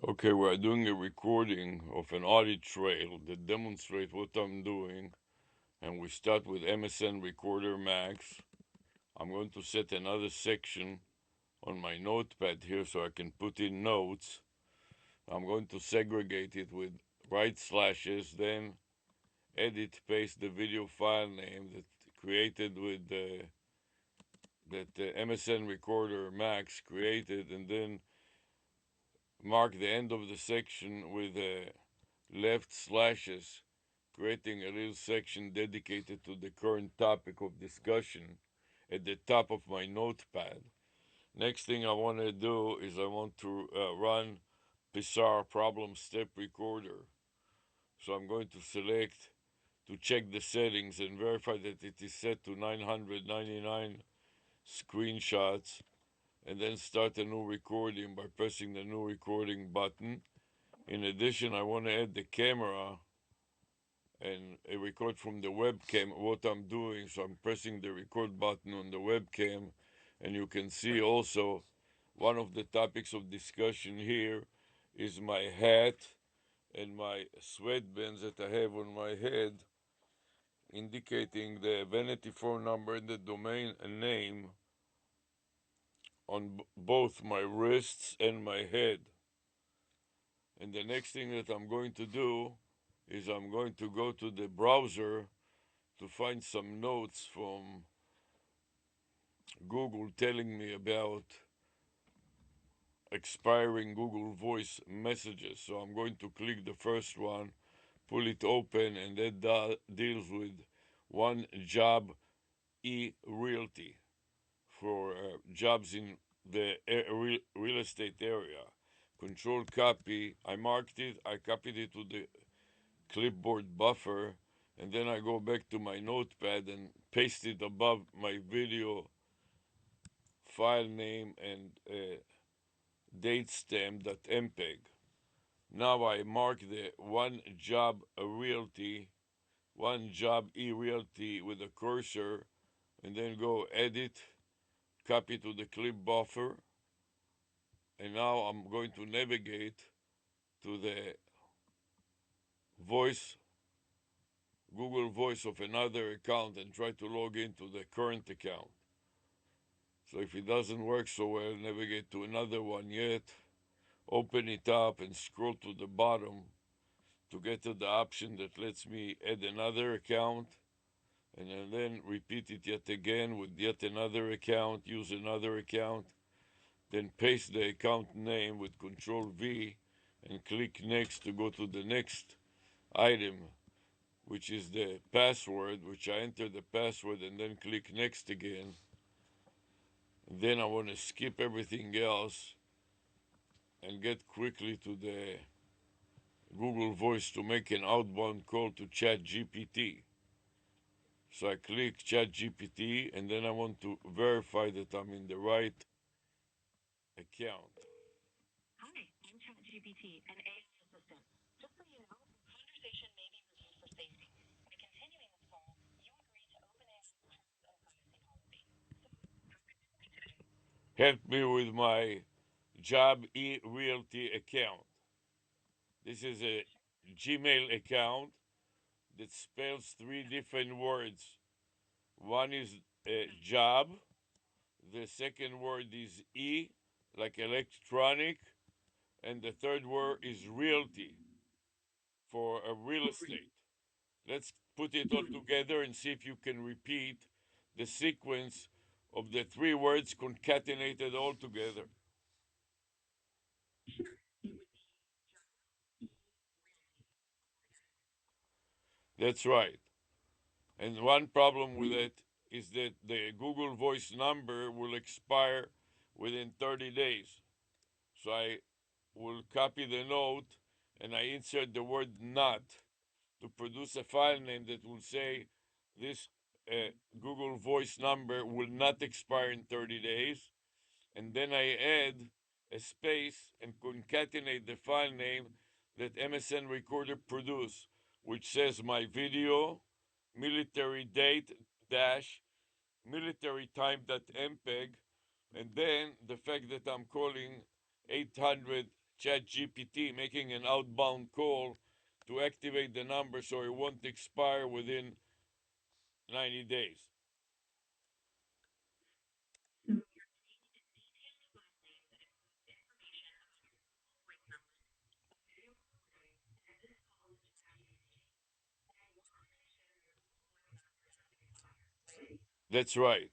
Okay, we're doing a recording of an audit trail that demonstrates what I'm doing, and we start with MSN Recorder Max. I'm going to set another section on my notepad here so I can put in notes. I'm going to segregate it with right slashes, then edit, paste the video file name that created with that MSN Recorder Max created, and then mark the end of the section with left slashes, creating a little section dedicated to the current topic of discussion at the top of my notepad. Next thing I want to do is I want to run Pissar problem step recorder. So I'm going to select to check the settings and verify that it is set to 999 screenshots, and then start a new recording by pressing the new recording button. In addition, I want to add the camera and record from the webcam what I'm doing. So I'm pressing the record button on the webcam, and you can see also one of the topics of discussion here is my hat and my sweatbands that I have on my head, indicating the vanity phone number and the domain name on both my wrists and my head. And the next thing that I'm going to do is I'm going to go to the browser to find some notes from Google telling me about expiring Google Voice messages. So I'm going to click the first one, pull it open, and that deals with one job e-realty for jobs in the real estate area. Control copy. I marked it. I copied it to the clipboard buffer, and then I go back to my notepad and paste it above my video file name and datestamp.mpeg. Now I mark the one job e-realty with a cursor, and then go edit, copy to the clip buffer, and now I'm going to navigate to the voice, Google Voice of another account and try to log into the current account. So if it doesn't work so well, navigate to another one yet, open it up and scroll to the bottom to get to the option that lets me add another account, and then repeat it yet again with yet another account, use another account, then paste the account name with Control V and click next to go to the next item, which is the password, which I enter the password and then click next again. Then I want to skip everything else and get quickly to the Google Voice to make an outbound call to ChatGPT. So I click ChatGPT, and then I want to verify that I'm in the right account. Hi, I'm ChatGPT, an AI assistant. Just so you know, the conversation may be reviewed for safety. By continuing this call, you agree to OpenAI's terms and privacy policy. Help me with my Job e-realty account. This is a Gmail account that spells three different words. One is job, the second word is e, like electronic, and the third word is realty for a real estate. Let's put it all together and see if you can repeat the sequence of the three words concatenated all together. That's right. And one problem with it is that the Google Voice number will expire within 30 days. So I will copy the note and I insert the word not to produce a file name that will say this Google Voice number will not expire in 30 days. And then I add a space and concatenate the file name that MSN Recorder produced, which says my video, military date dash military time.mpeg, and then the fact that I'm calling 800 ChatGPT making an outbound call to activate the number so it won't expire within 90 days. That's right.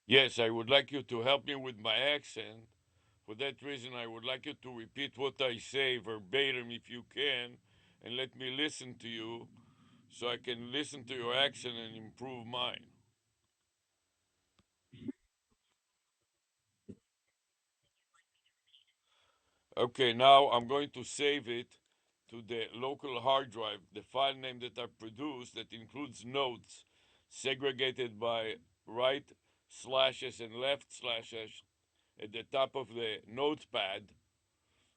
Yes, I would like you to help me with my accent. For that reason, I would like you to repeat what I say verbatim if you can, and let me listen to you so I can listen to your accent and improve mine. Okay, now I'm going to save it to the local hard drive, the file name that I produced that includes notes segregated by right slashes and left slashes at the top of the notepad.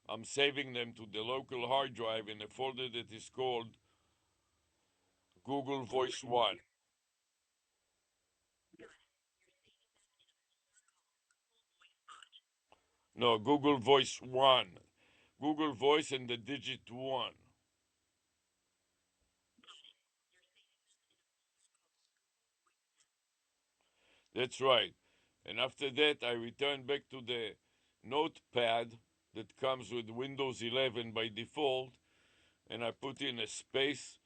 I'm saving them to the local hard drive in a folder that is called Google Voice 1. No, Google Voice 1. Google Voice and the digit 1. That's right. And after that, I return back to the notepad that comes with Windows 11 by default, and I put in a space,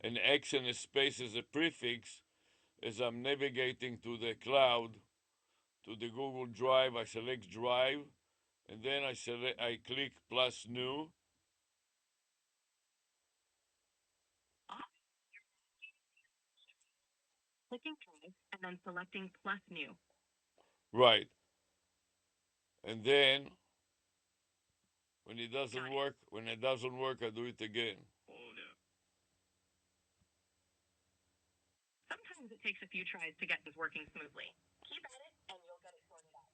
an X and a space as a prefix as I'm navigating to the cloud, to the Google Drive. I select Drive, and then I click plus new. Clicking Drive and then selecting plus new. Right. And then when it doesn't work, I do it again. Sometimes it takes a few tries to get this working smoothly. Keep at it and you'll get it sorted out.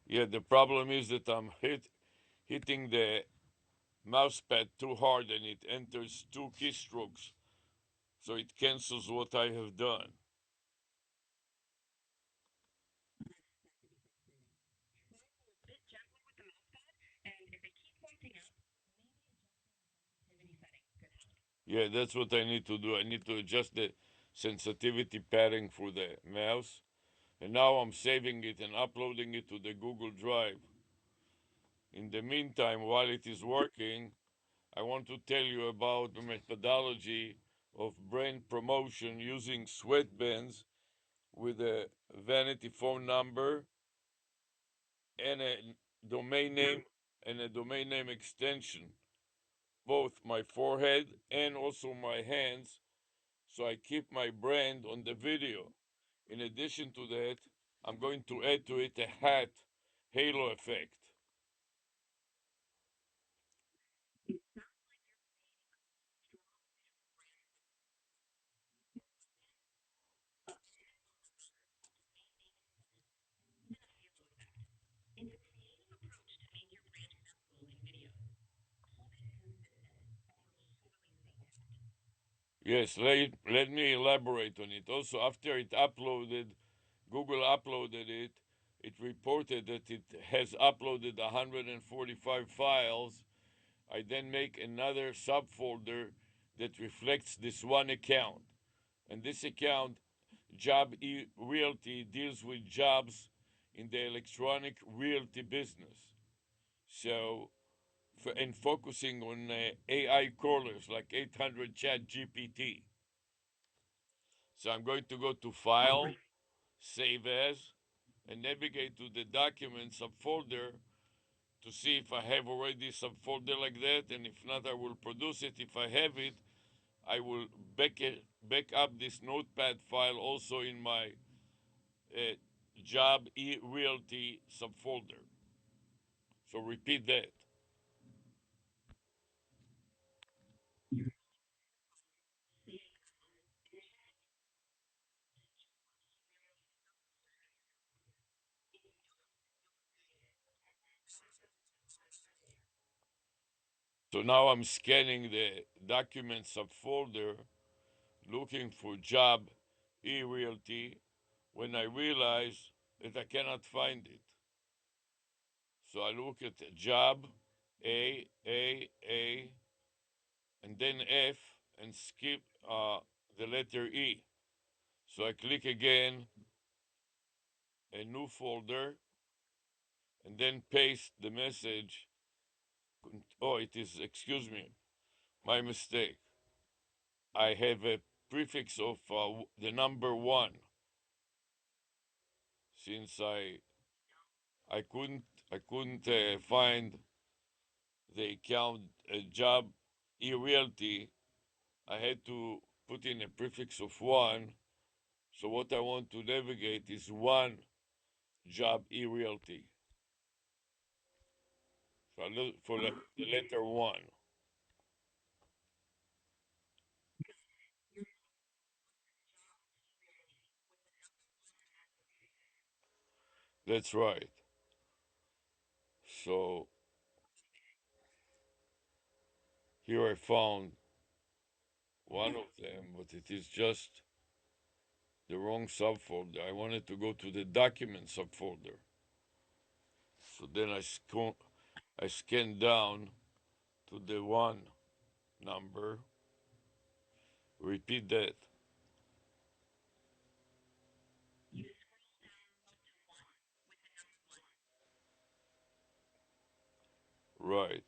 Yeah, the problem is that hitting the mouse pad too hard and it enters two keystrokes, so it cancels what I have done. Bit gently with the mouse pad, and if it keeps acting up, maybe adjusting the sensitivity setting could help. Yeah, that's what I need to do. I need to adjust the sensitivity padding for the mouse. And now I'm saving it and uploading it to the Google Drive. In the meantime, while it is working, I want to tell you about the methodology of brand promotion using sweatbands with a vanity phone number and a domain name and a domain name extension, both my forehead and also my hands, so I keep my brand on the video. In addition to that, I'm going to add to it a hat halo effect. Yes, let me elaborate on it. Also, after it uploaded, Google uploaded it, it reported that it has uploaded 145 files. I then make another subfolder that reflects this one account. And this account, Realty, deals with jobs in the electronic realty business. So, and focusing on AI callers like 800 Chat GPT. So I'm going to go to File, Save As, and navigate to the Document subfolder to see if I have already subfolder like that, and if not, I will produce it. If I have it, I will back up this notepad file also in my uh, job realty subfolder. So repeat that. So now I'm scanning the document subfolder looking for job e-realty when I realize that I cannot find it. So I look at the job A, and then F and skip the letter E. So I click again, a new folder, and then paste the message. Oh, it is, excuse me, my mistake. I have a prefix of the number one since I couldn't find the account job e-realty. I had to put in a prefix of one. So what I want to navigate is one job e-realty. So I look for the letter one. That's right. So here I found one of them, but it is just the wrong subfolder. I wanted to go to the document subfolder. So then I scan down to the one number, repeat that. Right.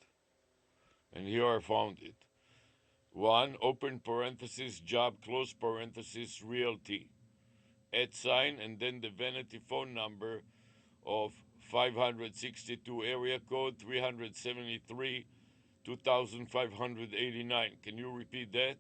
And here I found it. One, open parenthesis, job, close parenthesis, realty. At sign, and then the vanity phone number of 562 area code 373 2589. Can you repeat that?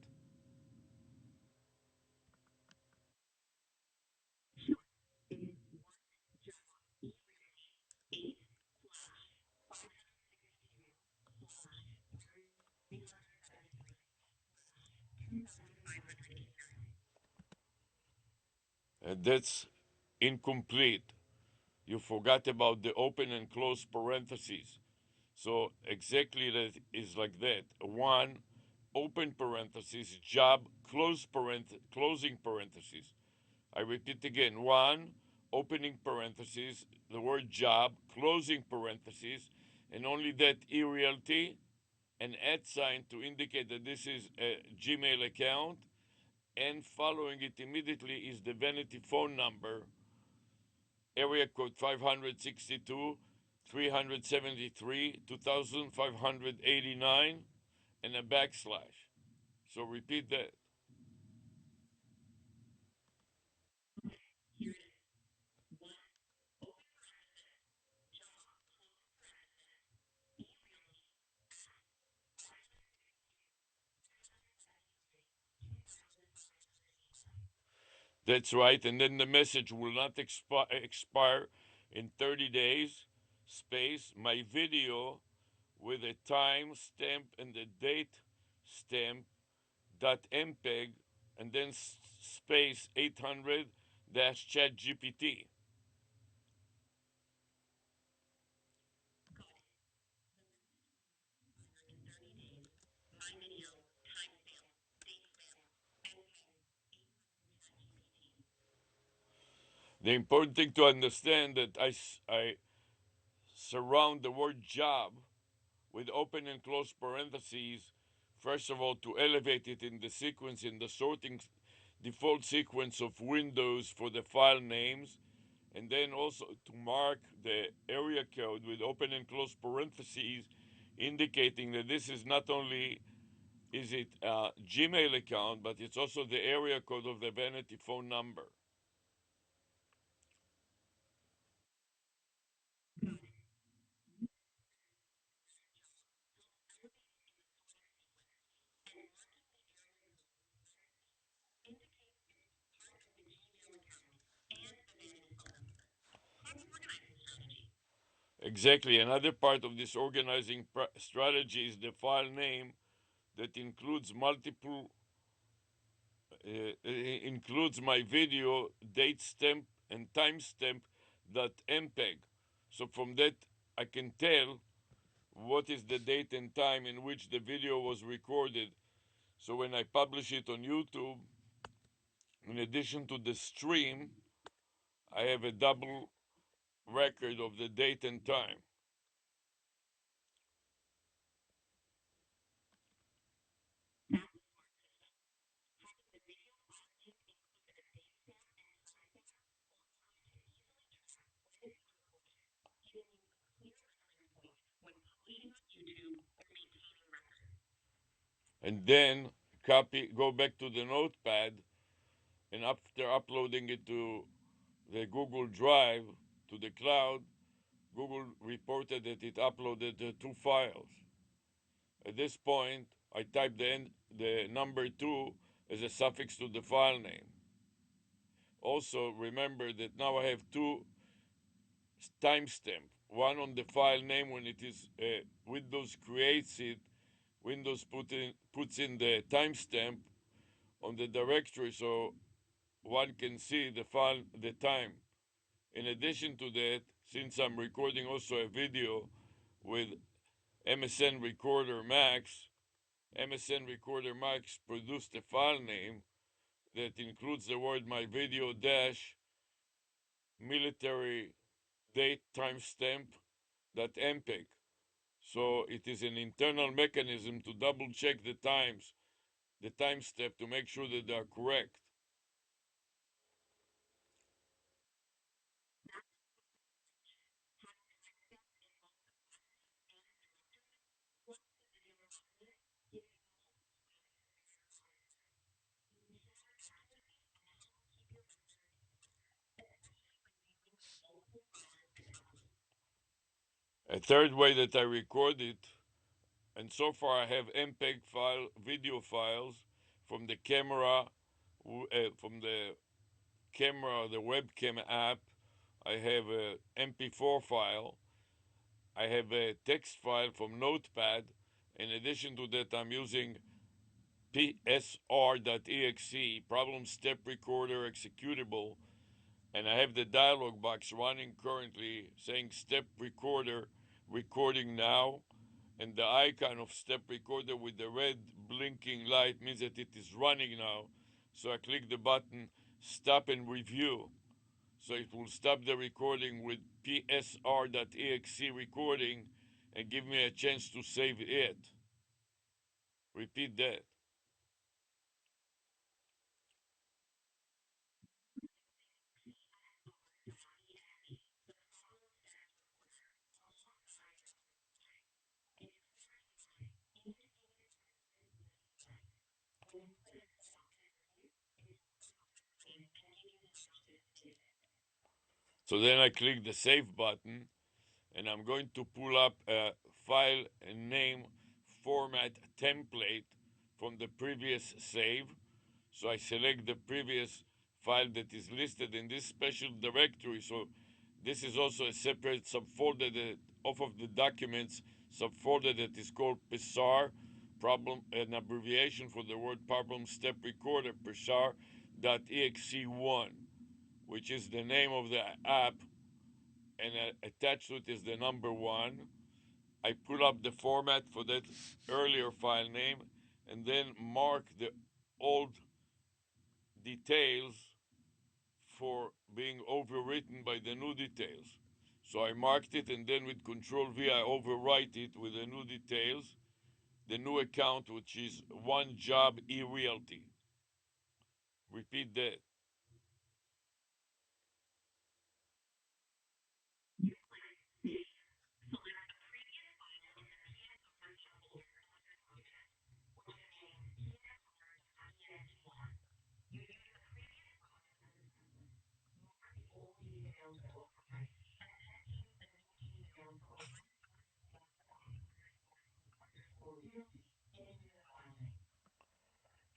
And that's incomplete. You forgot about the open and close parentheses. So exactly that is like that. One, open parenthesis, job, closing parentheses. I repeat again. One, opening parentheses, the word job, closing parentheses, and only that e-realty, an at sign to indicate that this is a Gmail account, and following it immediately is the vanity phone number, area code 562 373 2589, and a backslash. So repeat that. That's right. And then the message will not expire in 30 days. Space, my video with a time stamp and the date stamp dot mpeg, and then space 800 dash chat GPT. The important thing to understand that I surround the word job with open and close parentheses, first of all, to elevate it in the sequence, in the sorting default sequence of Windows for the file names, and then also to mark the area code with open and close parentheses, indicating that this is not only is it a Gmail account, but it's also the area code of the vanity phone number. Exactly. Another part of this organizing strategy is the file name that includes multiple includes my video date stamp and timestamp that mpeg. So from that I can tell what is the date and time in which the video was recorded. So when I publish it on YouTube, in addition to the stream, I have a double record of the date and time. And then go back to the notepad, and after uploading it to the Google Drive, to the cloud, Google reported that it uploaded the two files. At this point, I type the number 2 as a suffix to the file name. Also, remember that now I have two timestamp. One on the file name when it is Windows creates it. Windows puts in the timestamp on the directory so one can see the file, the time. In addition to that, since I'm recording also a video with MSN Recorder Max, MSN Recorder Max produced a file name that includes the word my video dash military date timestamp .mpeg. So it is an internal mechanism to double check the times, the time step to make sure that they are correct. A third way that I record it, and so far I have MPEG file video files from the camera, the webcam app. I have a MP4 file. I have a text file from Notepad. In addition to that, I'm using psr.exe, problem step recorder executable, and I have the dialog box running currently saying step recorder recording now, and the icon of step recorder with the red blinking light means that it is running now. So I click the button stop and review. So it will stop the recording with psr.exe recording and give me a chance to save it. Repeat that. So then I click the save button, and I'm going to pull up a file name format template from the previous save. So I select the previous file that is listed in this special directory. So this is also a separate subfolder that off of the documents subfolder that is called PSAR, problem, an abbreviation for the word problem step recorder, PSAR.exe1, which is the name of the app, and attached to it is the number 1. I pull up the format for that earlier file name and then mark the old details for being overwritten by the new details. So I marked it, and then with Control V I overwrite it with the new details, the new account, which is One Job eRealty. Repeat that.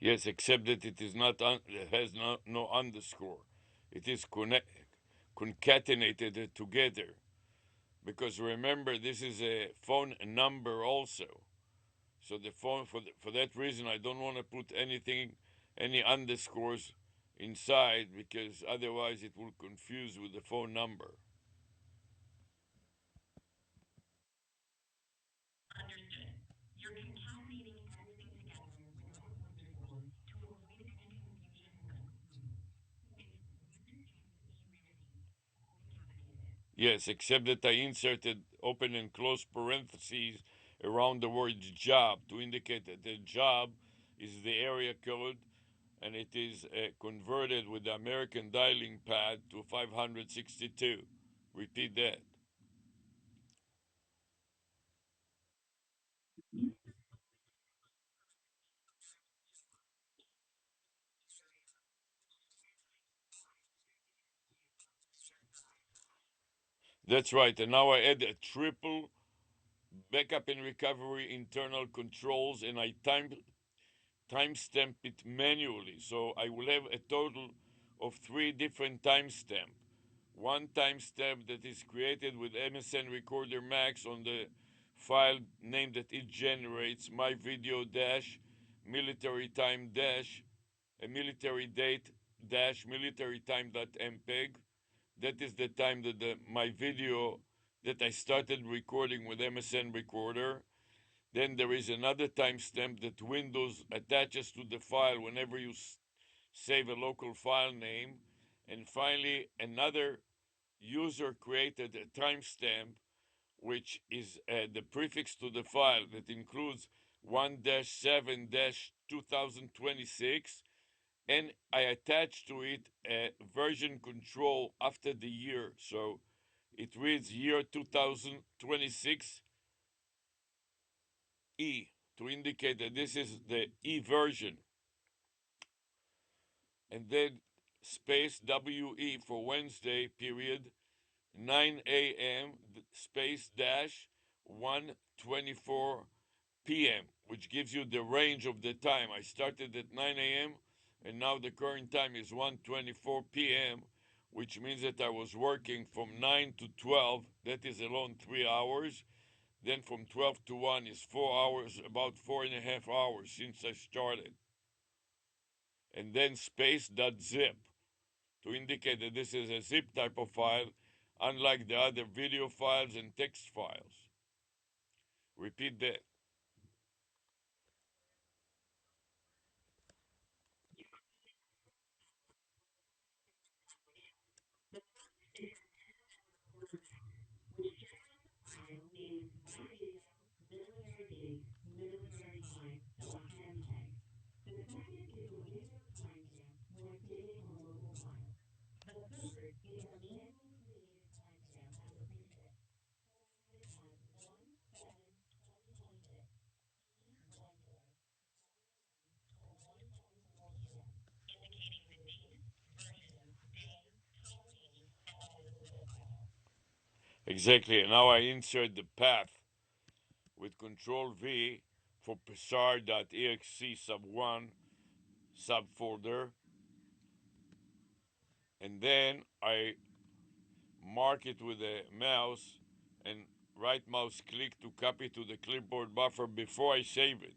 Yes, except that it is not it has no underscore. It is concatenated together, because remember this is a phone number also. So the phone for that reason I don't want to put anything, any underscores inside, because otherwise it will confuse with the phone number. Yes, except that I inserted open and close parentheses around the word job to indicate that the job is the area code and it is converted with the American dialing pad to 562. Repeat that. That's right. And now I add a triple backup and recovery internal controls and I timestamp it manually. So I will have a total of three different timestamps. One timestamp that is created with MSN Recorder Max on the file name that it generates, my video dash military time dash a military date dash military time.mpeg. That is the time that my video that I started recording with MSN Recorder. Then there is another timestamp that Windows attaches to the file whenever you save a local file name. And finally, another user created a timestamp, which is the prefix to the file that includes 1-7 2026. And I attach to it a version control after the year. So it reads year 2026 E to indicate that this is the E version, and then space WE for Wednesday period 9 a.m. space dash 1:24 p.m., which gives you the range of the time. I started at 9 a.m. and now the current time is 1:24 p.m., which means that I was working from 9 to 12. That is alone 3 hours. Then from 12 to 1 is 4 hours, about 4.5 hours since I started. And then space.zip to indicate that this is a zip type of file, unlike the other video files and text files. Repeat that. Exactly. And now I insert the path with Control V for psar.exe sub1 subfolder. And then I mark it with a mouse and right mouse click to copy to the clipboard buffer before I save it.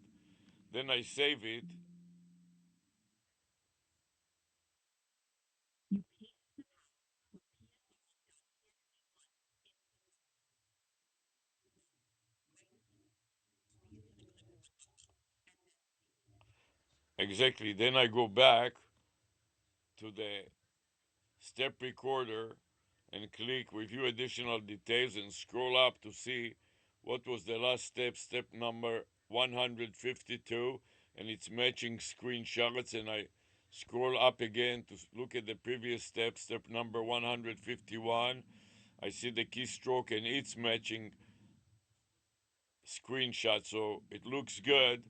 Then I save it. Exactly. Then I go back to the step recorder and click review additional details and scroll up to see what was the last step, step number 152, and it's matching screenshots. And I scroll up again to look at the previous step, step number 151. I see the keystroke and it's matching screenshot, so it looks good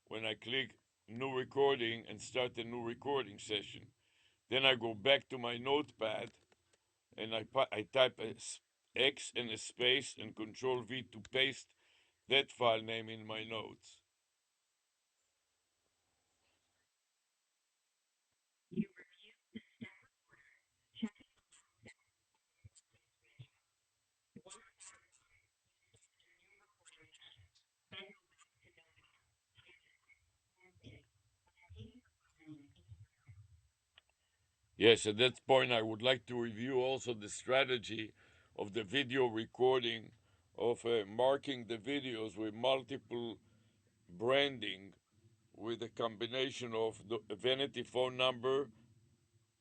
when I click new recording and start a new recording session. Then I go back to my notepad and I type a X and a space and Control V to paste that file name in my notes. Yes, at that point, I would like to review also the strategy of the video recording of marking the videos with multiple branding with a combination of the vanity phone number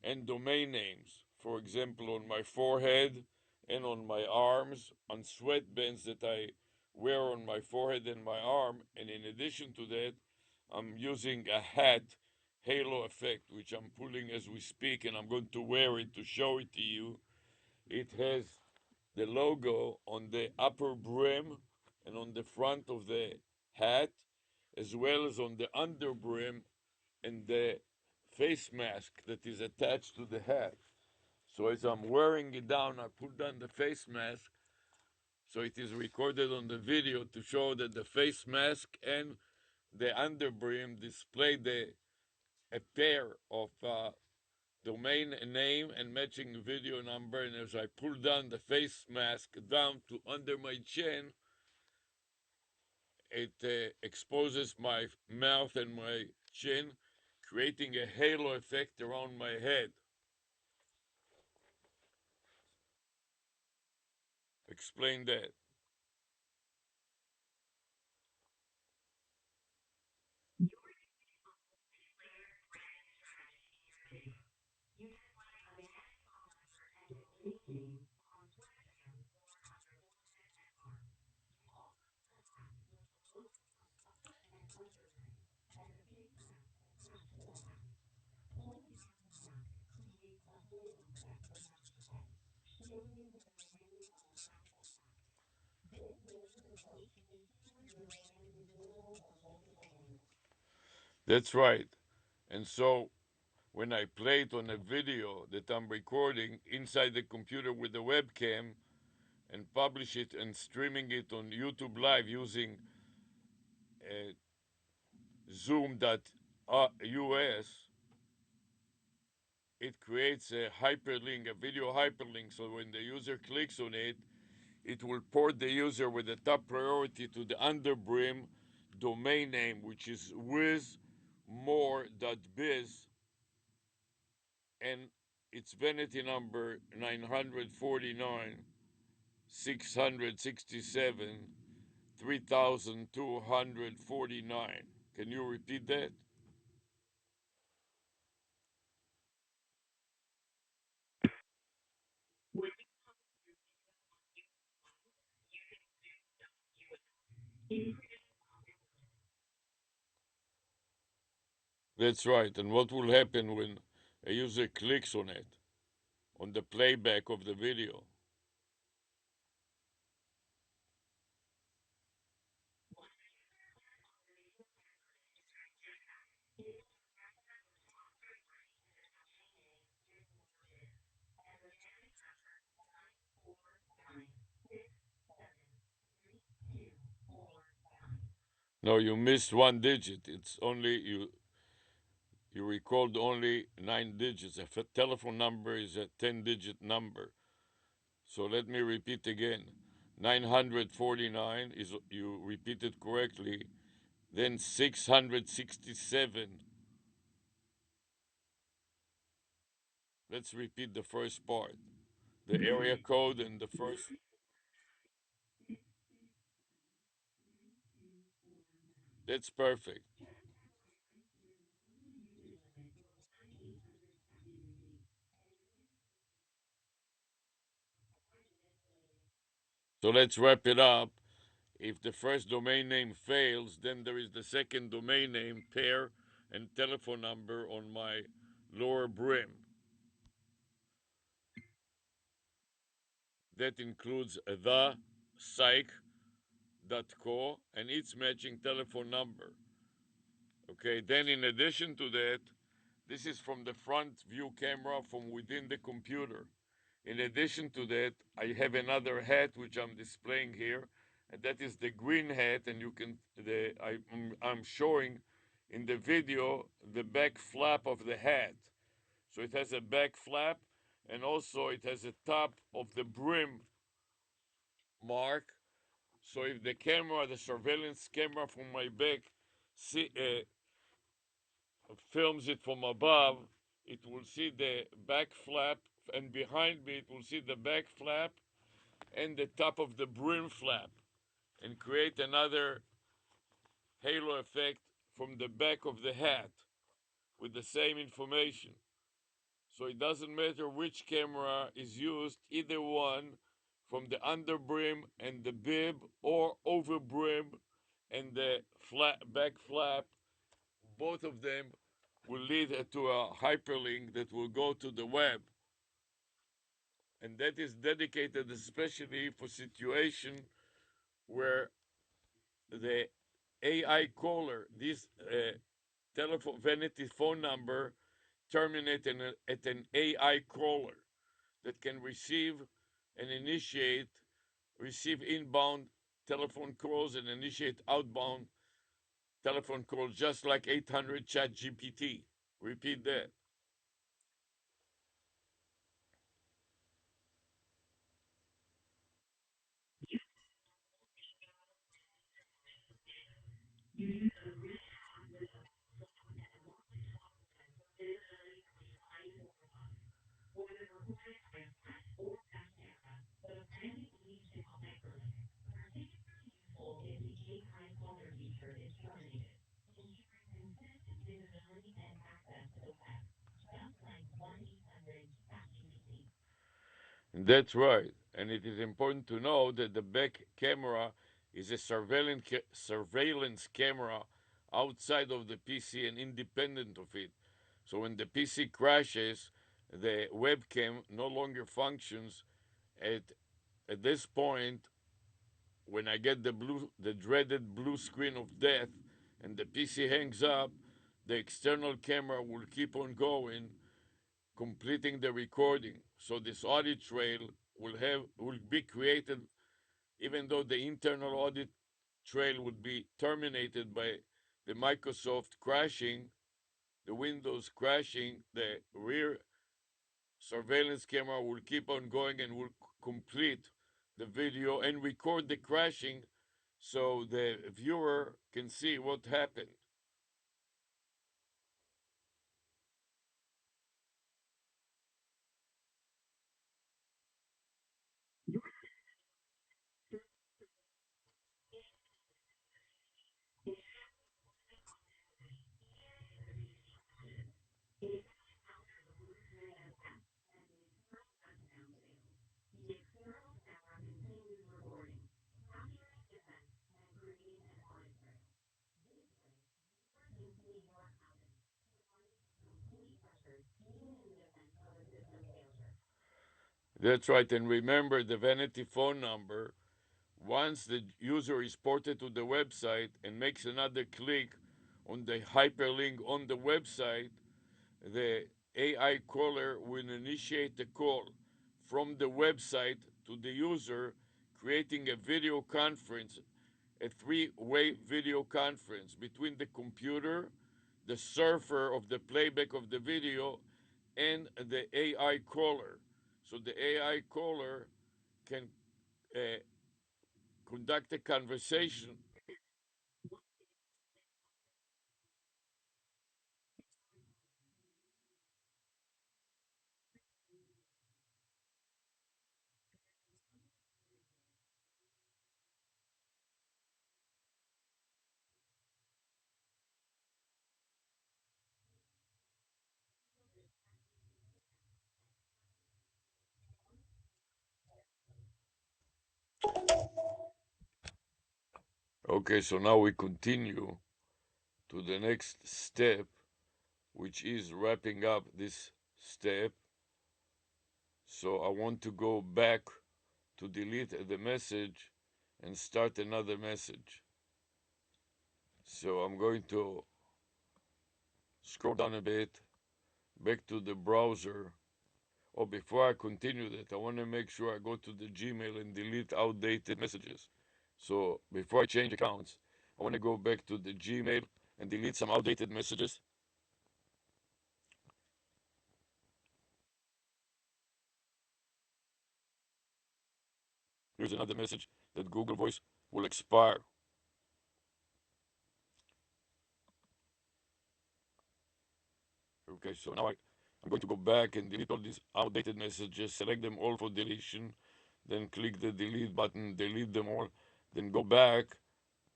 and domain names. For example, on my forehead and on my arms, on sweatbands that I wear on my forehead and my arm. And in addition to that, I'm using a hat halo effect, which I'm pulling as we speak, and I'm going to wear it to show it to you. It has the logo on the upper brim and on the front of the hat, as well as on the under brim and the face mask that is attached to the hat. So as I'm wearing it down, I put down the face mask. So it is recorded on the video to show that the face mask and the underbrim display a pair of domain name and matching video number. And as I pull down the face mask down to under my chin, it exposes my mouth and my chin, creating a halo effect around my head. Explain that. That's right. And so when I play it on a video that I'm recording inside the computer with a webcam and publish it and streaming it on YouTube Live using Zoom.us, it creates a hyperlink, a video hyperlink. So when the user clicks on it, it will port the user with the top priority to the underbrim domain name, which is wizmore.biz, and its vanity number 949 667 3249. Can you repeat that? That's right. And what will happen when a user clicks on it, on the playback of the video? No, you missed one digit. It's only you recalled only 9 digits. A telephone number is a 10-digit number. So let me repeat again. 949 is, you repeated correctly. Then 667. Let's repeat the first part. The area code and the first. That's perfect. So let's wrap it up. If the first domain name fails, then there is the second domain name, pair, and telephone number on my lower brim. That includes the psych.co and its matching telephone number. Okay, then in addition to that, this is from the front view camera from within the computer. In addition to that, I have another hat which I'm displaying here, and that is the green hat. And you can I'm showing in the video the back flap of the hat. So it has a back flap, and also it has a top of the brim mark. So if the camera, the surveillance camera from my back, films it from above, it will see the back flap, and behind me, it will see the back flap and the top of the brim flap, and create another halo effect from the back of the hat with the same information. So it doesn't matter which camera is used, either one, from the under brim and the bib or over brim and the back flap, both of them will lead to a hyperlink that will go to the web. And that is dedicated especially for situation where the AI caller, this telephone vanity phone number, terminate at an AI caller that can and initiate, receive inbound telephone calls and initiate outbound telephone calls, just like 800 chat GPT. Repeat that. That's right. And it is important to know that the back camera is a surveillance camera outside of the PC and independent of it. So when the PC crashes, the webcam no longer functions. At at this point, when I get the dreaded blue screen of death, and the PC hangs up, the external camera will keep on going, completing the recording. So this audit trail will be created, even though the internal audit trail would be terminated by the Microsoft crashing, the Windows crashing. The rear surveillance camera will keep on going and will complete the video and record the crashing so the viewer can see what happened. That's right. And remember the vanity phone number. Once the user is ported to the website and makes another click on the hyperlink on the website, the AI caller will initiate the call from the website to the user, creating a video conference, a three-way video conference between the computer, the surfer of the playback of the video, and the AI caller. So the AI caller can uh, conduct a conversation. Okay, so now we continue to the next step, which is wrapping up this step. So I want to go back to delete the message and start another message. So I'm going to scroll down a bit, back to the browser. Oh, before I continue that, I want to make sure I go to the Gmail and delete outdated messages. So before I change accounts, I want to go back to the Gmail and delete some outdated messages. Here's another message that Google Voice will expire. Okay, so now I'm going to go back and delete all these outdated messages, select them all for deletion, then click the delete button, delete them all, then go back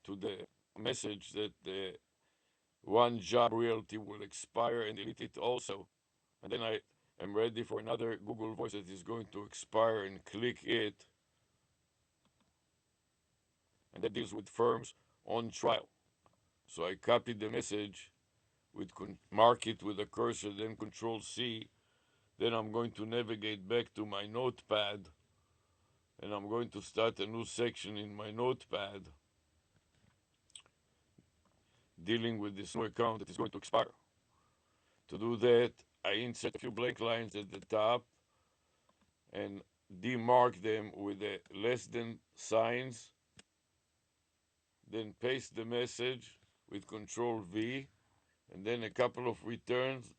to the a message that the one job realty will expire and delete it also. And then I am ready for another Google Voice that is going to expire and click it. And that deals with firms on trial. So I copied the message with mark it with a cursor, then Control C. Then I'm going to navigate back to my notepad and I'm going to start a new section in my notepad dealing with this new account that is going to expire. To do that, I insert a few blank lines at the top and demark them with the less than signs, then paste the message with Control V, and then a couple of returns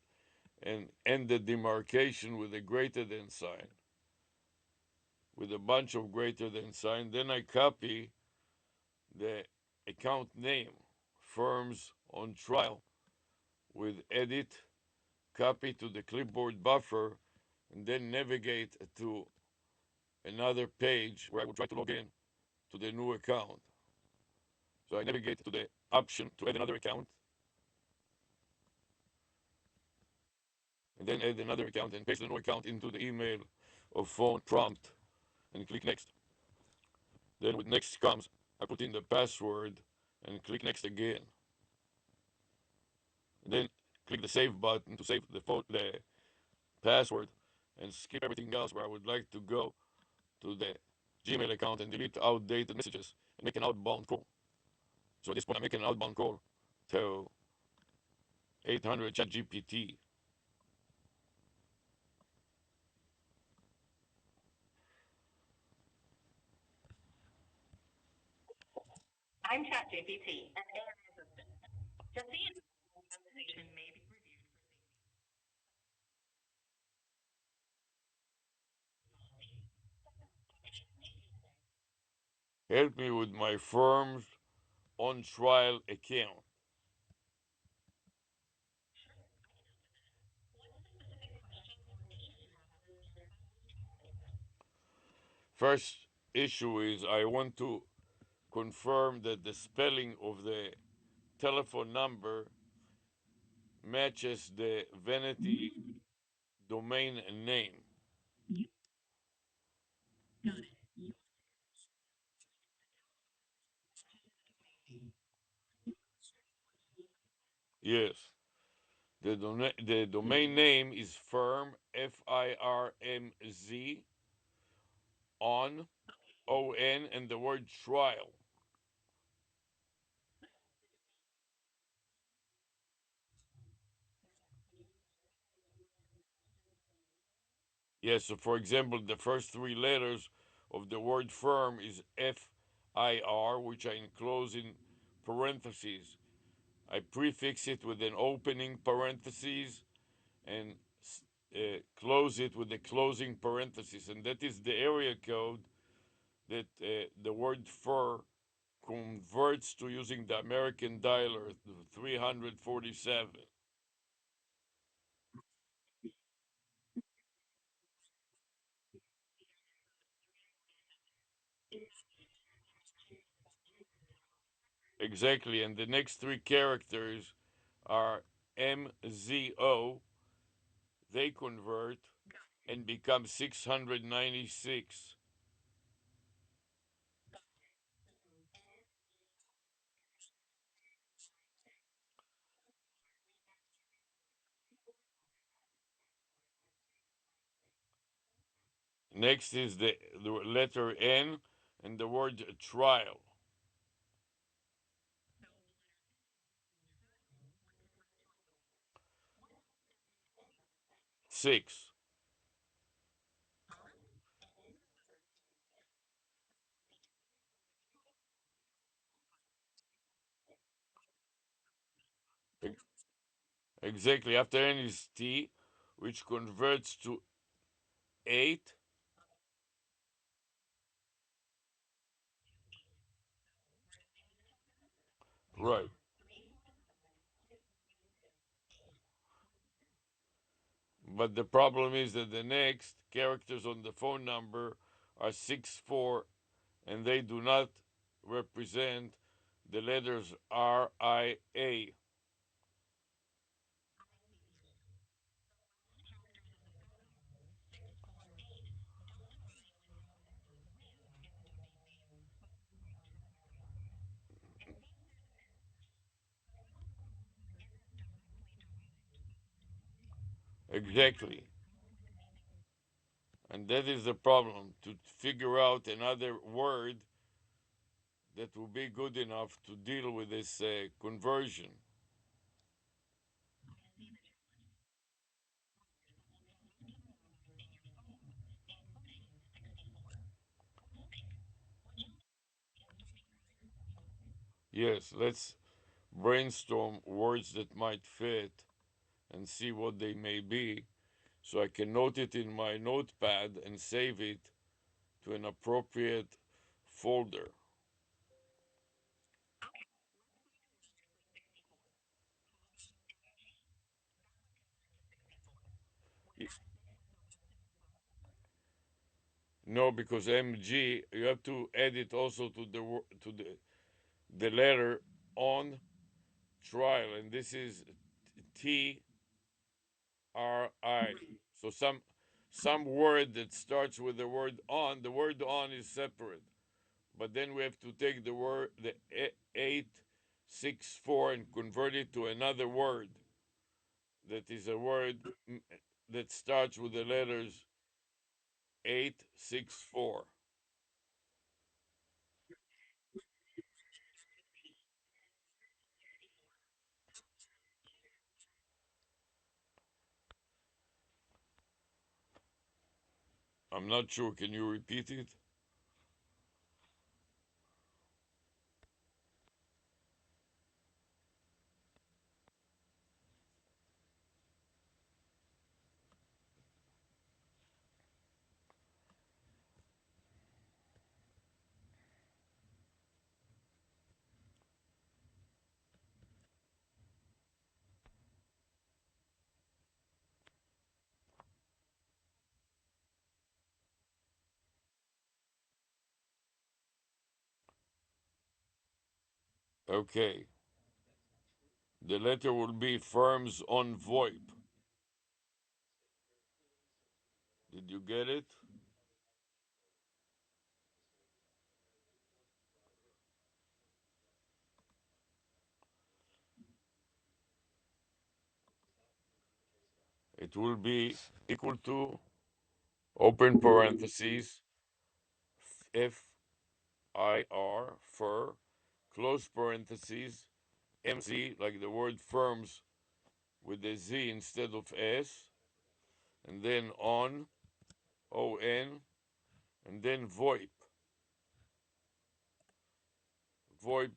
and end the demarcation with a greater than sign, with a bunch of greater than sign. Then I copy the account name, firms on trial, with edit, copy to the clipboard buffer, and then navigate to another page where I will try to log in to the new account. So I navigate to the option to add another account, and then add another account and paste the new account into the email or phone prompt and click next. Then with next comes, I put in the password and click next again. And then click the save button to save the password and skip everything else where I would like to go to the Gmail account and delete outdated messages and make an outbound call. So at this point, I make an outbound call to 800 ChatGPT. I'm ChatGPT, an AI assistant. To see if the conversation may be reviewed for safety. Help me with my firm's on trial account. First issue is I want to confirm that the spelling of the telephone number matches the vanity domain name. Yes. The domain name is firm, FIRMZ, on, and the word trial. Yes, so for example, the first three letters of the word firm is FIR, which I enclose in parentheses. I prefix it with an opening parentheses and close it with a closing parenthesis. And that is the area code that the word fur converts to using the American dialer 347. Exactly. And the next three characters are MZO. They convert and become 696. Next is the letter N and the word trial. 6. Exactly. After N is T, which converts to 8. Right. But the problem is that the next characters on the phone number are 6, 4, and they do not represent the letters RIA. Exactly. And that is the problem, to figure out another word that will be good enough to deal with this conversion. Yes, let's brainstorm words that might fit and see what they may be, so I can note it in my notepad and save it to an appropriate folder. No, because MG, you have to add it also to the letter on trial, and this is TRI. So some word that starts with the word on, the word on is separate, but then we have to take the 864 and convert it to another word that is a word that starts with the letters 864. I'm not sure. Can you repeat it? Okay. The letter will be firms on VoIP. Did you get it? It will be equal to open parentheses FIR, fur, close parentheses MZ, like the word firms with a Z instead of S, and then ON, and then VoIP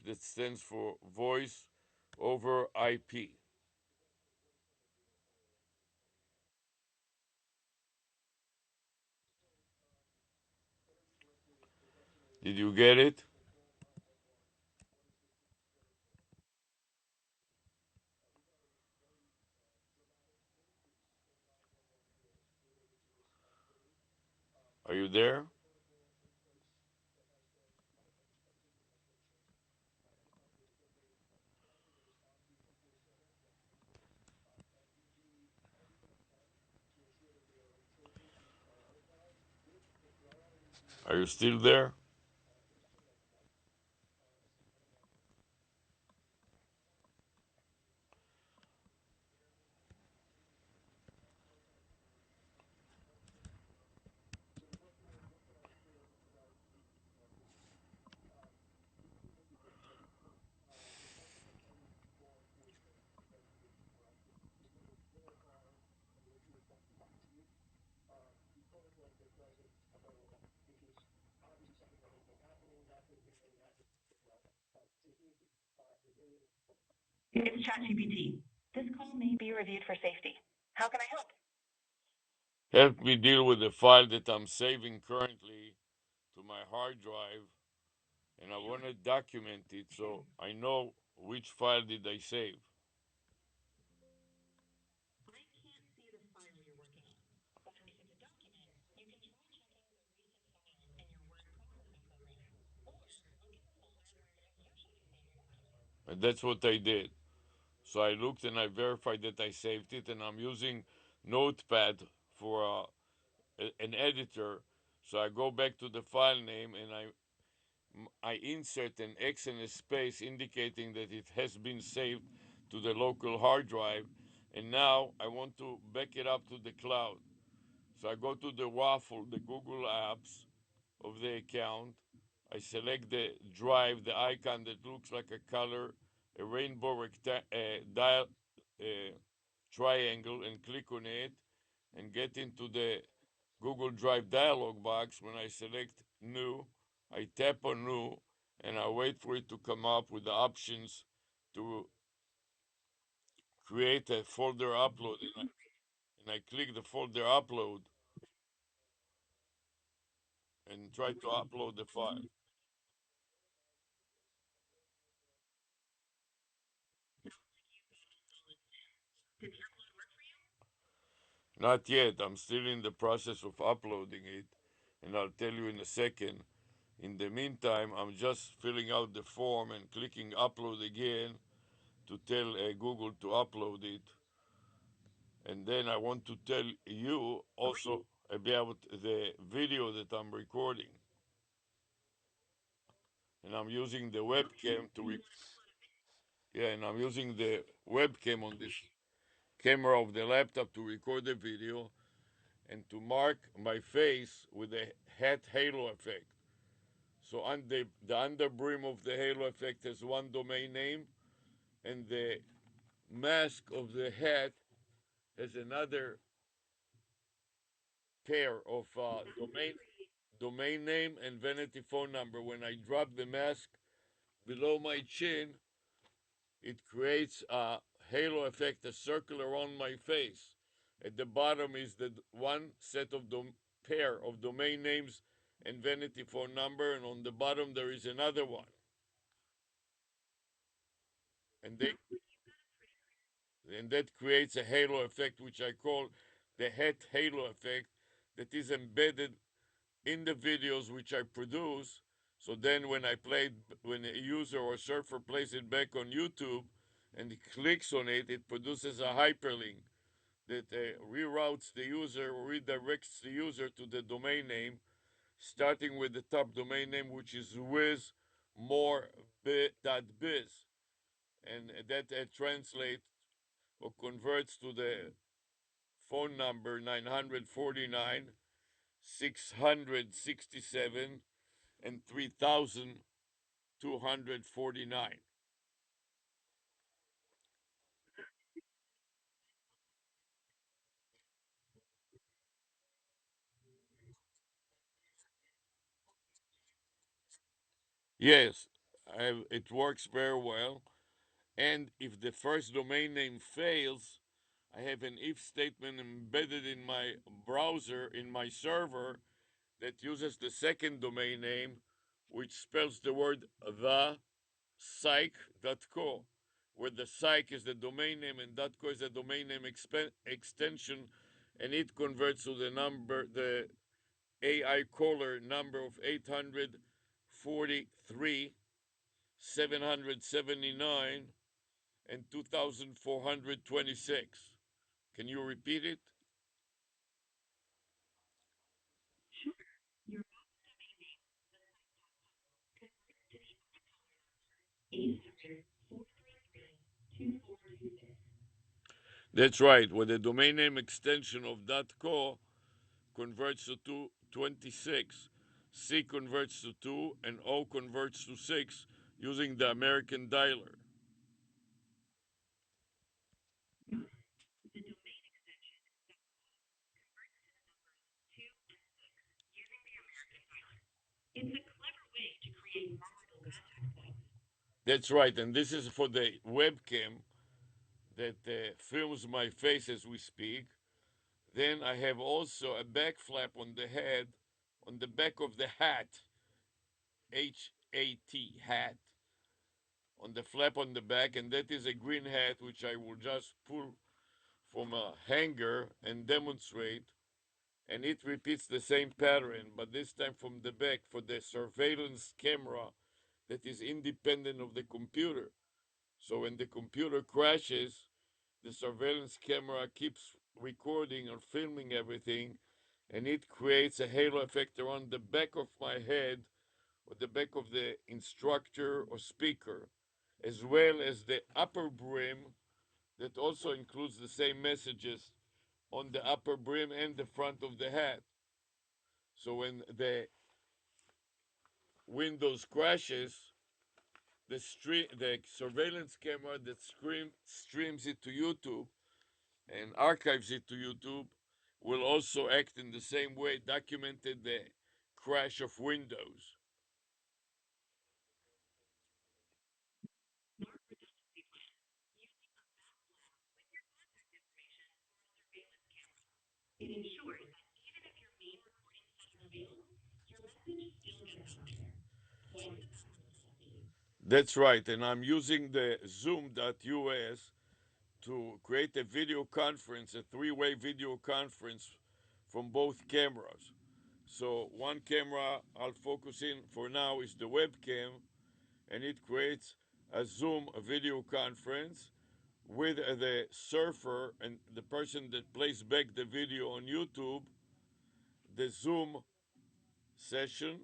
that stands for voice over IP. Did you get it? Are you there? Are you still there? It's ChatGPT. This call may be reviewed for safety. How can I help? Help me deal with the file that I'm saving currently to my hard drive, and I want to document it so I know which file did I save. And that's what I did. So I looked and I verified that I saved it, and I'm using Notepad for an editor. So I go back to the file name and I insert an X and a space indicating that it has been saved to the local hard drive. And now I want to back it up to the cloud. So I go to the waffle, the Google Apps of the account. I select the drive, the icon that looks like a color, a rainbow dial, uh, triangle, and click on it and get into the Google Drive dialog box. When I select new, I tap on new and I wait for it to come up with the options to create a folder upload. And I click the folder upload and try to upload the file. Not yet. I'm still in the process of uploading it, and I'll tell you in a second. In the meantime, I'm just filling out the form and clicking upload again to tell Google to upload it. And then I want to tell you also about the video that I'm recording. And I'm using the webcam yeah, and I'm using the webcam on this camera of the laptop to record the video and to mark my face with a hat halo effect. So on the under brim of the halo effect has one domain name, and the mask of the hat has another pair of domain name and vanity phone number. When I drop the mask below my chin, it creates a halo effect, a circle around my face. At the bottom is the one set of pair of domain names and vanity phone number, and on the bottom there is another one. And they and that creates a halo effect, which I call the hat halo effect, that is embedded in the videos which I produce. So then, when a user or surfer plays it back on YouTube and he clicks on it, it produces a hyperlink that reroutes the user or redirects the user to the domain name, starting with the top domain name, which is wizmore.biz, and that translates or converts to the phone number 949 667 and 3249. Yes, it works very well. And if the first domain name fails, I have an if statement embedded in my browser, in my server, that uses the second domain name, which spells the word the psych.co, where the psych is the domain name and .co is the domain name extension, and it converts to the number, the AI caller number of 843 779 and 2426. Can you repeat it? Your 800-433-2426. That's right. Where the domain name extension of .co converts to 226, C converts to 2, and O converts to 6 using the American dialer. The domain extension two using the American dialer. It's a clever way to create multiple contact points. That's right. And this is for the webcam that films my face as we speak. Then I have also a back flap on the head, on the back of the hat, HAT, hat, on the flap on the back, and that is a green hat which I will just pull from a hanger and demonstrate. And it repeats the same pattern, but this time from the back for the surveillance camera that is independent of the computer. So when the computer crashes, the surveillance camera keeps recording or filming everything, and it creates a halo effect around the back of my head or the back of the instructor or speaker, as well as the upper brim that also includes the same messages on the upper brim and the front of the hat. So when the Windows crashes, the surveillance camera that streams it to YouTube and archives it to YouTube will also act in the same way, documented the crash of Windows. Smart redundancy plan. Using a backup with your contact information for a surveillance camera. It ensures that even if your main recording system fails, your message still gets out there. Twice the backup quality. That's right, and I'm using the Zoom.us to create a video conference, a three-way video conference from both cameras. So one camera I'll focus in for now is the webcam, and it creates a Zoom video conference with the surfer and the person that plays back the video on YouTube, the Zoom session.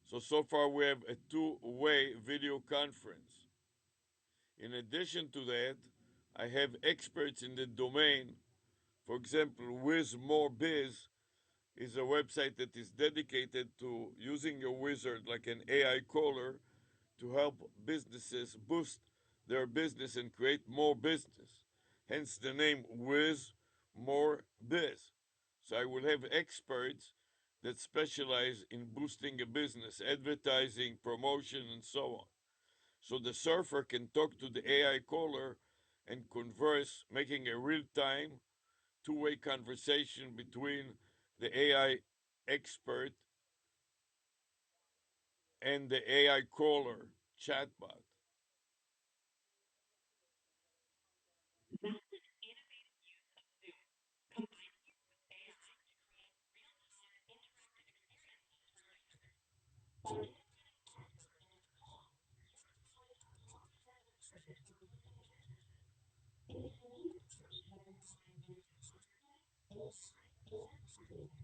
So far we have a two-way video conference. In addition to that, I have experts in the domain. For example, WizMoreBiz is a website that is dedicated to using your wizard like an AI caller to help businesses boost their business and create more business. Hence the name Wiz More Biz. So I will have experts that specialize in boosting a business, advertising, promotion, and so on. So the surfer can talk to the AI caller and converse, making a real time two-way conversation between the AI expert and the AI caller chatbot. That's an innovative use of Zoom, combining it with AI to create real-time interactive experiences for your users. By integrating experts in your call, you're controlling a one-step version of litigation. It's a unique approach that combines video conferencing, AI, and marketing expertise,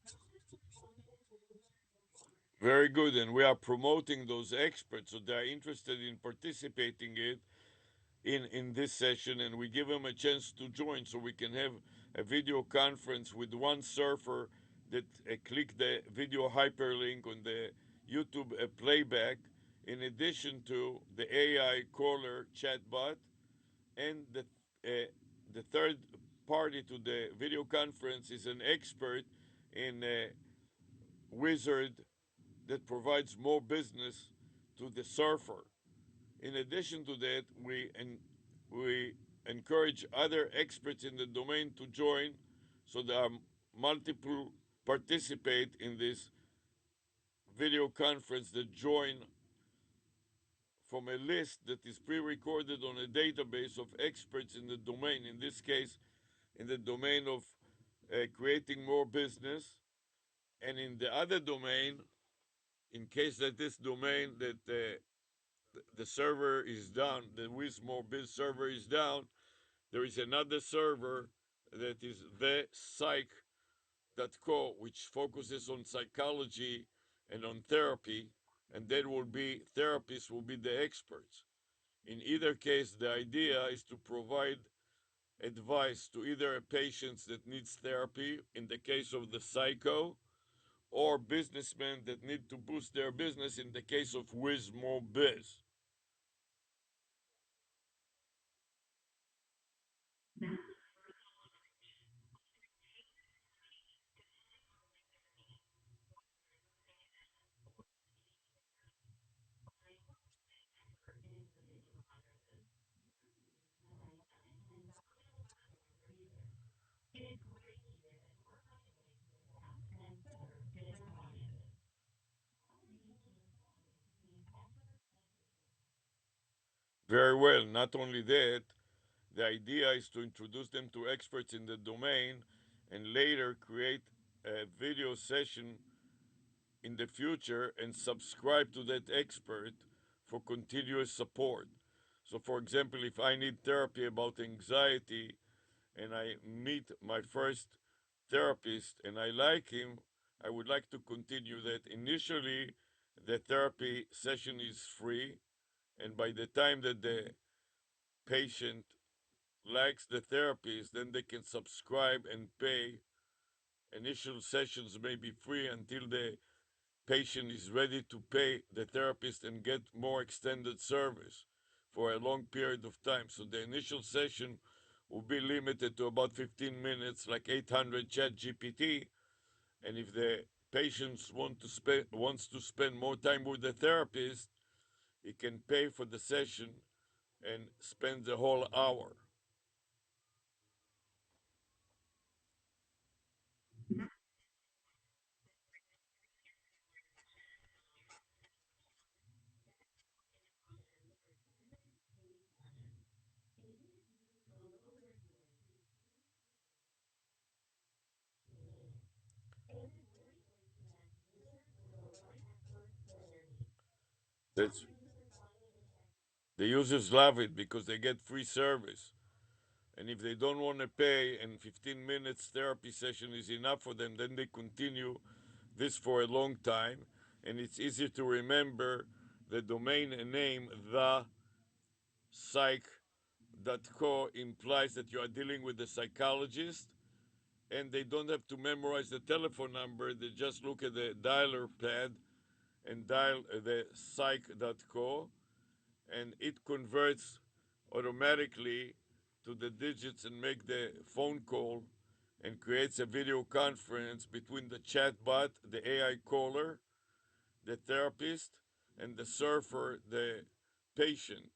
perfect for building influencer campaigns. Very good, and we are promoting those experts so they are interested in participating in this session, and we give them a chance to join so we can have a video conference with one surfer that click the video hyperlink on the YouTube playback, in addition to the AI caller chatbot, and the third party to the video conference is an expert in wizard that provides more business to the surfer. In addition to that, we encourage other experts in the domain to join, so there are multiple participate in this video conference that join from a list that is pre-recorded on a database of experts in the domain. In this case, in the domain of creating more business, and in the other domain, in case that this domain that the server is down, the WizMoreBiz server is down, there is another server that is the psych.co, which focuses on psychology and on therapy, and that will be therapists will be the experts. In either case, the idea is to provide advice to either a patient that needs therapy, in the case of the psycho, or businessmen that need to boost their business, in the case of WizMoreBiz. That's a versatile approach, offering tailored expertise depending on user needs, whether it's litigation or speaking interviews. By incorporating experts into the video conferences, you're reducing the dynamic and valuable hassle for users. It's great to hear that you're finding ways to adapt and serve different audiences. How are you keeping balance between experts and users? Very well. Not only that, the idea is to introduce them to experts in the domain and later create a video session in the future and subscribe to that expert for continuous support. So, for example, if I need therapy about anxiety and I meet my first therapist and I like him, I would like to continue that. Initially, the therapy session is free, and by the time that the patient likes the therapist, then they can subscribe and pay. Initial sessions may be free until the patient is ready to pay the therapist and get more extended service for a long period of time. So the initial session will be limited to about 15 minutes, like 800 chat GPT. And if the patient wants to spend more time with the therapist, he can pay for the session and spend the whole hour. That's the users love it because they get free service. And if they don't want to pay and 15 minutes therapy session is enough for them, then they continue this for a long time. And it's easy to remember the domain name, the psych.co, implies that you are dealing with a psychologist, and they don't have to memorize the telephone number. They just look at the dialer pad and dial the psych.co, and it converts automatically to the digits and make the phone call and creates a video conference between the chatbot, the AI caller, the therapist, and the surfer, the patient.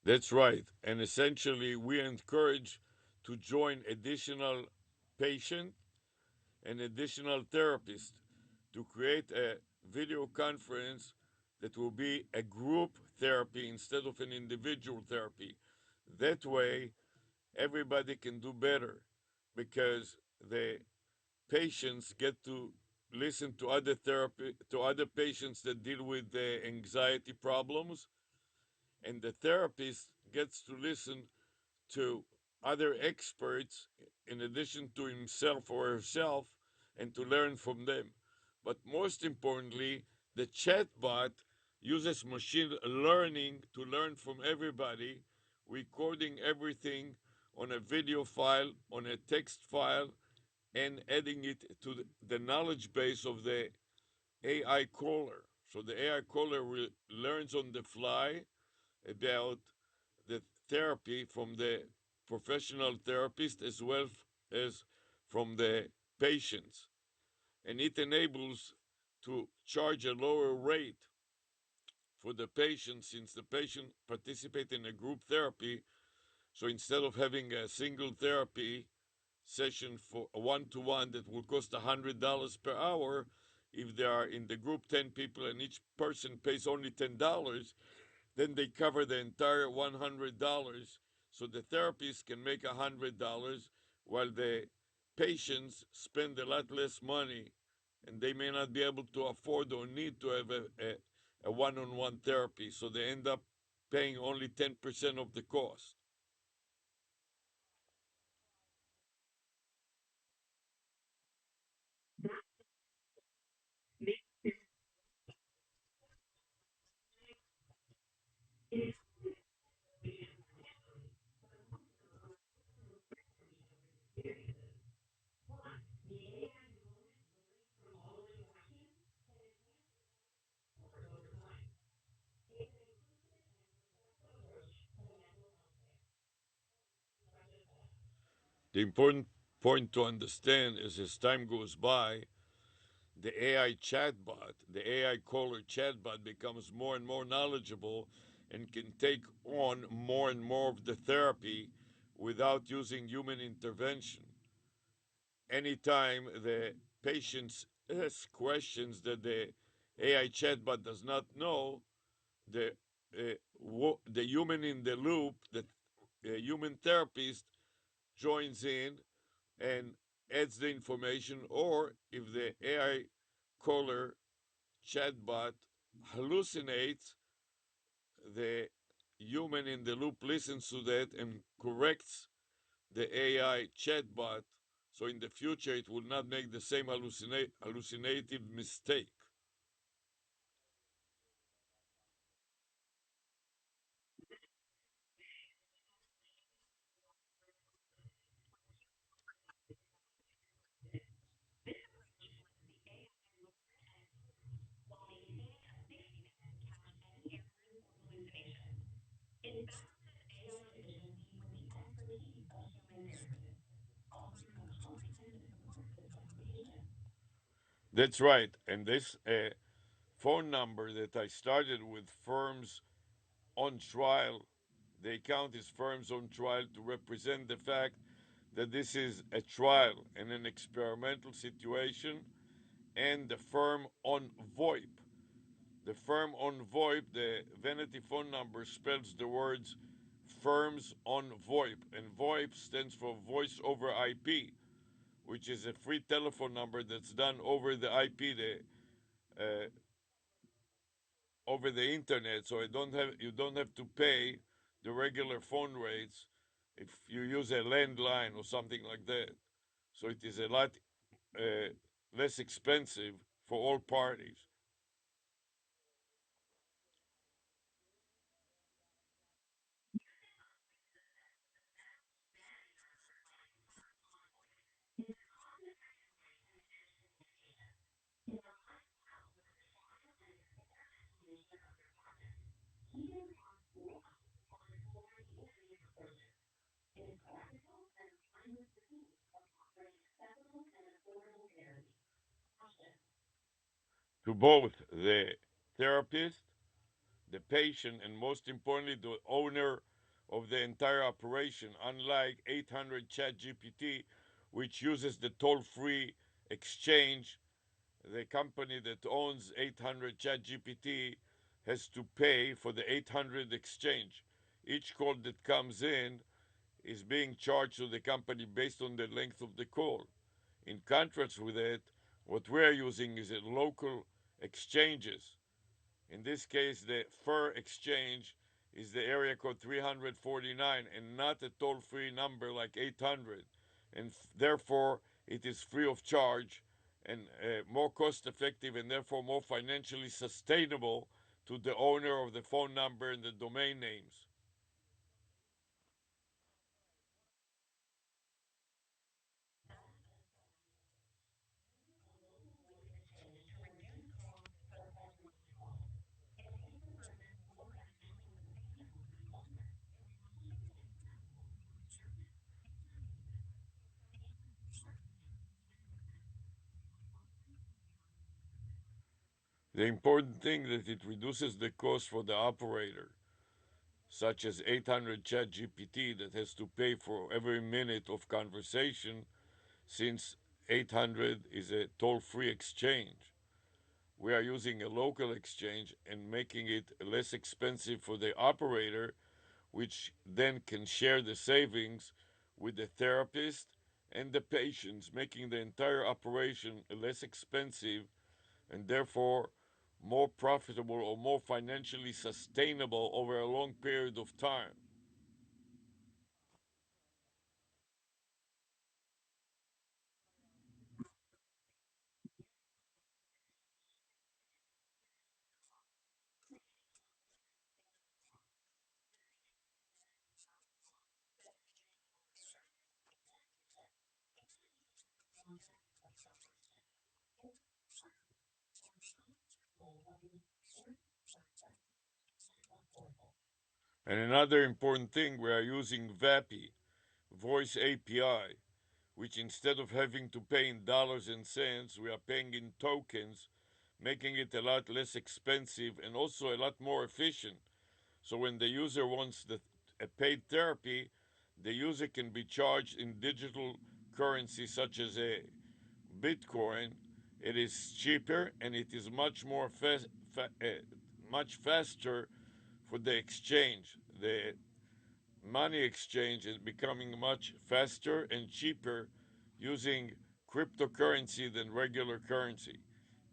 That's right. And essentially, we encourage to join additional patient and additional therapist to create a video conference that will be a group therapy instead of an individual therapy. That way, everybody can do better because the patients get to listen to other patients that deal with the anxiety problems, and the therapist gets to listen to other experts in addition to himself or herself and to learn from them. But most importantly, the chatbot uses machine learning to learn from everybody, recording everything on a video file, on a text file, and adding it to the knowledge base of the AI caller. So the AI caller learns on the fly about the therapy from the professional therapist as well as from the patients. And it enables to charge a lower rate for the patient since the patient participate in a group therapy. So instead of having a single therapy session for a one-to-one that will cost $100 per hour, if there are in the group 10 people and each person pays only $10, then they cover the entire $100. So the therapist can make $100 while the patients spend a lot less money and they may not be able to afford or need to have a one-on-one therapy. So they end up paying only 10% of the cost. The important point to understand is as time goes by, the AI caller chatbot becomes more and more knowledgeable and can take on more and more of the therapy without using human intervention. Anytime the patient asks questions that the AI chatbot does not know, the the human in the loop, the human therapist joins in and adds the information, or if the AI caller chatbot hallucinates, the human in the loop listens to that and corrects the AI chatbot so in the future it will not make the same hallucinative mistake. This approach lets the AI look for answers while maintaining a safety net to catch any errors or hallucinations. It balances AI efficiency with the expertise of human therapists, offering a comprehensive support system for patients. That's right. And this phone number that I started with, firms on trial, the account is firms on trial to represent the fact that this is a trial and an experimental situation, and the firm on VoIP. The firm on VoIP, the vanity phone number spells the words firms on VoIP, and VoIP stands for voice over IP, which is a free telephone number that's done over the IP, uh, over the internet. So you don't have to pay the regular phone rates if you use a landline or something like that. So it is a lot uh, less expensive for all parties. Using operators as the therapy provides for conflict is common sensory attention dictation. It aligns well with the trial and experiment nature of your project, keeping costs low while exploring innovative approaches. It is practical and aligned with the theme of offering accessible and affordable therapy. Caution. To both the therapist, the patient, and most importantly, the owner of the entire operation, unlike 800 ChatGPT, which uses the toll free exchange. The company that owns 800 ChatGPT has to pay for the 800 exchange. Each call that comes in is being charged to the company based on the length of the call. In contrast with it, what we're using is a local exchanges. In this case, the FUR exchange is the area code 349 and not a toll free number like 800. And therefore, it is free of charge and more cost effective and therefore more financially sustainable to the owner of the phone number and the domain names. That's an important point. Using a local voice exchange to reduce costs goes beyond the paywall. It makes the person more financially sustainable to the owner and keeps it accessible to the therapist and caregiver, saving the therapist and the patient while also securing the service. The important thing that it reduces the cost for the operator, such as 800 ChatGPT that has to pay for every minute of conversation since 800 is a toll free exchange. We are using a local exchange and making it less expensive for the operator, which then can share the savings with the therapist and the patients, making the entire operation less expensive and therefore more profitable or more financially sustainable over a long period of time. Using operators can even significantly reduce costs, creating long-term sustainable experiences that are both beneficial for patients and caregivers. It can even prolong the operation, making it possible for remote control of the entire process and more affordable. And another important thing, we are using VAPI, Voice API, which instead of having to pay in dollars and cents, we are paying in tokens, making it a lot less expensive and also a lot more efficient. So when the user wants a paid therapy, The user can be charged in digital currency such as a Bitcoin. It is cheaper and it is much faster for the exchange. The money exchange is becoming much faster and cheaper using cryptocurrency than regular currency.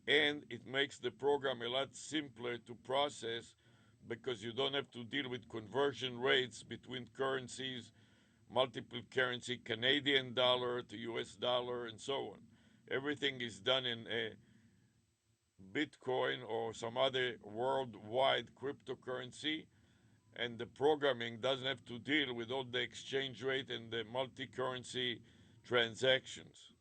And it makes the program a lot simpler to process because you don't have to deal with conversion rates between currencies, multiple currency, Canadian dollar to US dollar, and so on. Everything is done in a Bitcoin or some other worldwide cryptocurrency, and the programming doesn't have to deal with all the exchange rate and the multi currency transactions.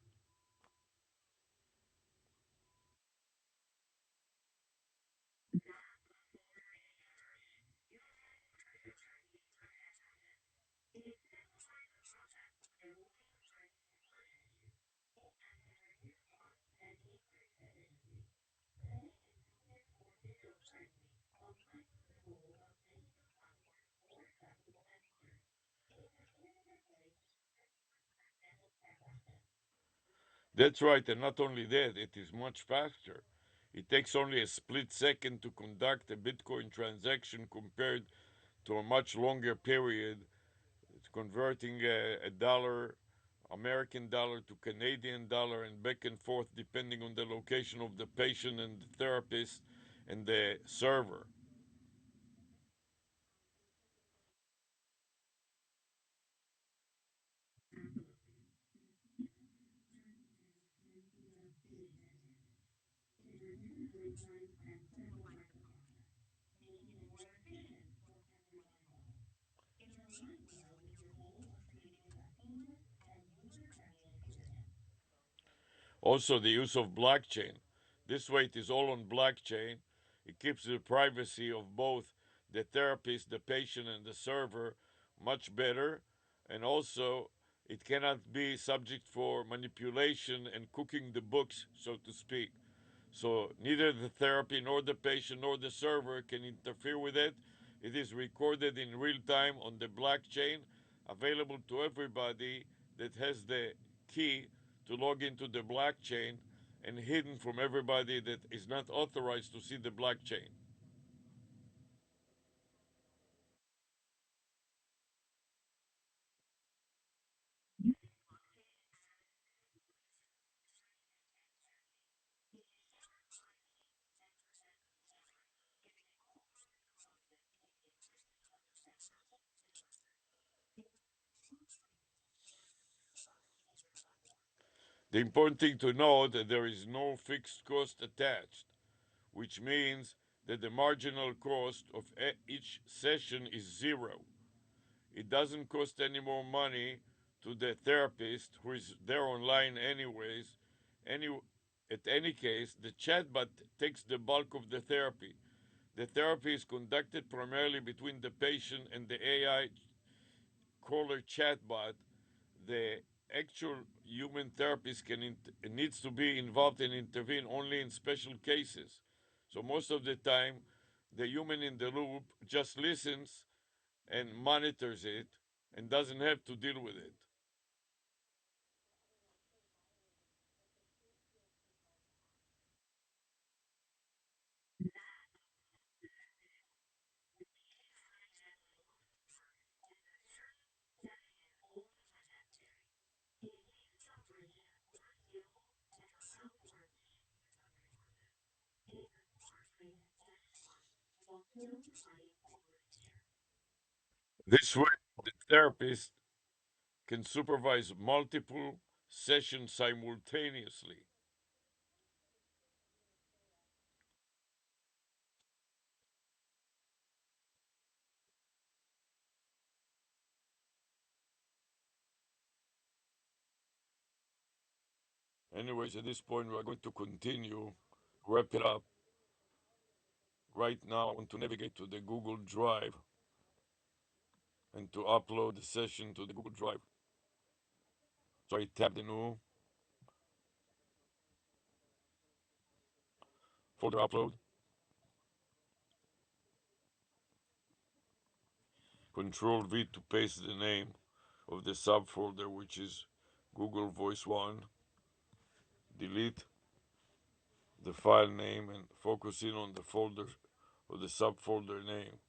That's right, and not only that, it is much faster. It takes only a split second to conduct a Bitcoin transaction compared to a much longer period. It's converting a dollar, American dollar to Canadian dollar, and back and forth depending on the location of the patient and the therapist and the server. Also, the use of blockchain. This way, it is all on blockchain. It keeps the privacy of both the therapist, the patient, and the server much better. And also, it cannot be subject for manipulation and cooking the books, so to speak. So neither the therapy nor the patient nor the server can interfere with it. It is recorded in real time on the blockchain, available to everybody that has the key to log into the blockchain, and hidden from everybody that is not authorized to see the blockchain. The important thing to note that there is no fixed cost attached, which means that the marginal cost of each session is zero. It doesn't cost any more money to the therapist who is there online anyways. Any at any case, the chatbot takes the bulk of the therapy. The therapy is conducted primarily between the patient and the AI caller chatbot. The actual human therapist needs to be involved and intervene only in special cases. So most of the time, the human in the loop just listens and monitors it and doesn't have to deal with it. This way, the therapist can supervise multiple sessions simultaneously. Anyways, at this point, we are going to continue, wrap it up. Right now, I want to navigate to the Google Drive and to upload the session to the Google Drive. So I tap the new folder upload, Control V to paste the name. of the subfolder, which is Google Voice 1. Delete the file name and focus in on the folder or the subfolder name.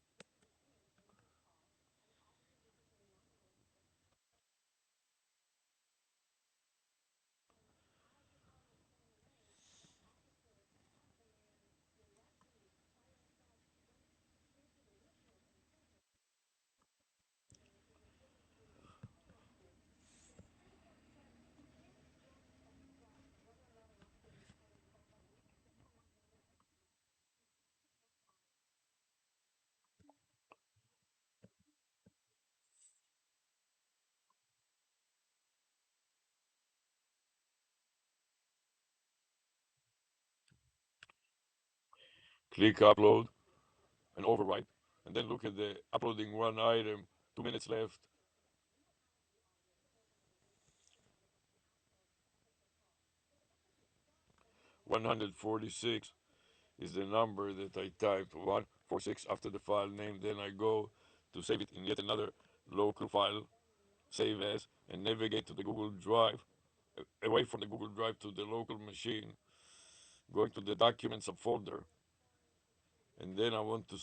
Click upload and overwrite, and then look at the uploading one item. 2 minutes left. 146 is the number that I typed 146 after the file name. Then I go to save it in yet another local file, save as, and navigate to the Google Drive, away from the Google Drive to the local machine, going to the Documents subfolder, and then I want to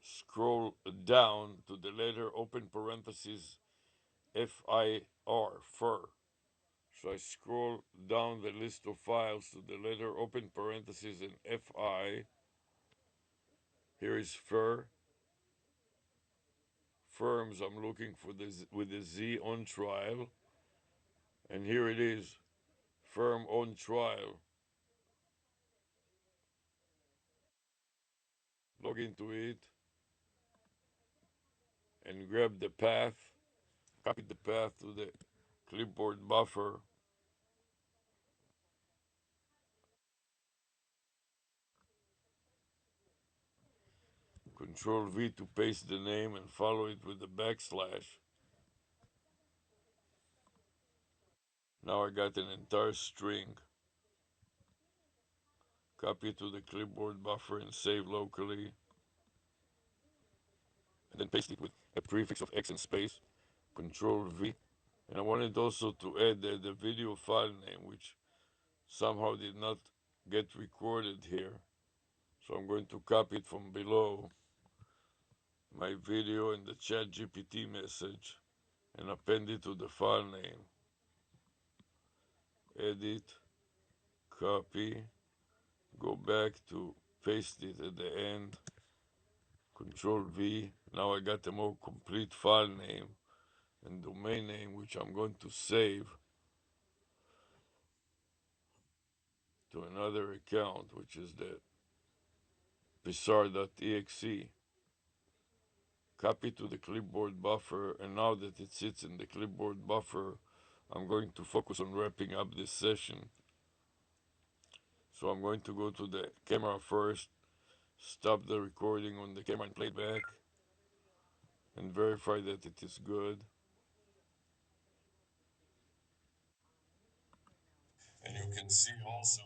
scroll down to the letter open parentheses FIR, fur. So I scroll down the list of files to the letter open parentheses and FI. Here is fur. Firms I'm looking for with the Z on trial. And here it is, firm on trial. Log into it and grab the path, copy the path to the clipboard buffer. Control V to paste the name and follow it with the backslash. Now I got an entire string. Copy it to the clipboard buffer and save locally. And then paste it with a prefix of X and space. Control V. And I wanted also to add the video file name, which somehow did not get recorded here. So I'm going to copy it from below my video in the chat GPT message and append it to the file name. Edit, copy, go back to paste it at the end. Control V. Now I got a more complete file name and domain name, which I'm going to save to another account, which is the bizarre.exe. Copy to the clipboard buffer, and now that it sits in the clipboard buffer, I'm going to focus on wrapping up this session. So I'm going to go to the camera first, stop the recording on the camera and play it back, and verify that it is good. And you can see also